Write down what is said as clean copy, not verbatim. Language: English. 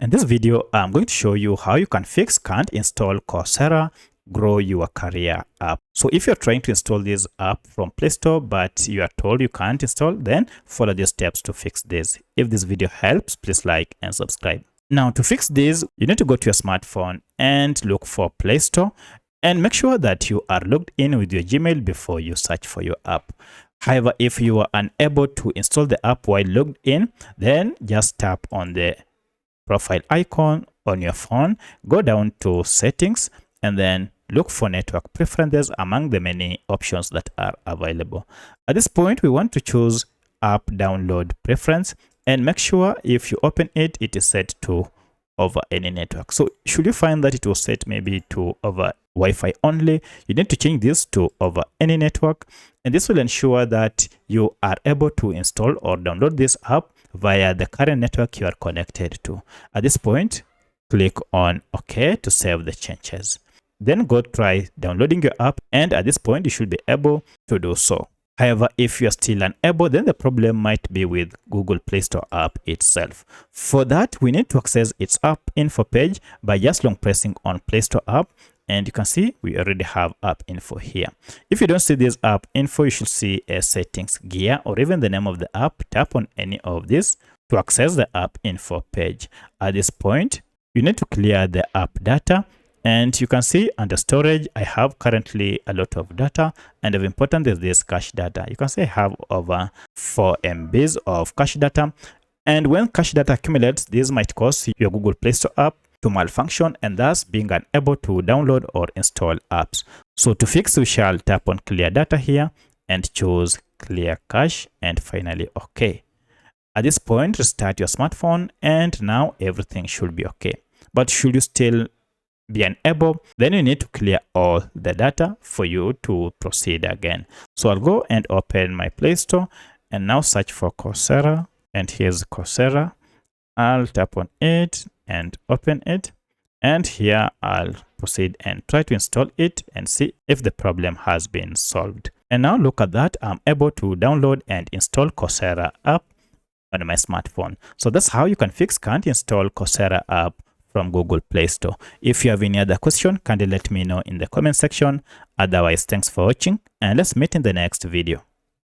In this video, I'm going to show you how you can fix can't install Coursera Grow Your Career app. So if you're trying to install this app from Play Store, but you are told you can't install, then follow the steps to fix this. If this video helps, please like and subscribe. Now to fix this, you need to go to your smartphone and look for Play Store and make sure that you are logged in with your Gmail before you search for your app. However, if you are unable to install the app while logged in, then just tap on the profile icon on your phone, go down to settings, and then look for network preferences among the many options that are available. At this point, we want to choose app download preference and make sure if you open it, it is set to over any network. So should you find that it was set maybe to over Wi-Fi only, you need to change this to over any network, and this will ensure that you are able to install or download this app via the current network you are connected to. At this point, click on OK to save the changes. Then go try downloading your app, and at this point you should be able to do so. However, if you are still unable, then the problem might be with Google Play Store app itself. For that, we need to access its app info page by just long pressing on Play Store app, and you can see we already have app info here. If you don't see this app info, you should see a settings gear or even the name of the app. Tap on any of this to access the app info page. At this point, you need to clear the app data. And you can see under storage, I have currently a lot of data, and of importance is this cache data. You can see I have over 4 MBs of cache data. And when cache data accumulates, this might cause your Google Play Store app to malfunction and thus being unable to download or install apps. So to fix, we shall tap on clear data here and choose clear cache and finally OK. At this point, restart your smartphone and now everything should be okay. But should you still be unable, then you need to clear all the data for you to proceed again. So I'll go and open my Play Store and now search for Coursera, and here's Coursera. I'll tap on it and open it, and here I'll proceed and try to install it and see if the problem has been solved. And now look at that, I'm able to download and install Coursera app on my smartphone. So that's how you can fix can't install Coursera app from Google Play Store. If you have any other question, kindly let me know in the comment section. Otherwise, thanks for watching and let's meet in the next video.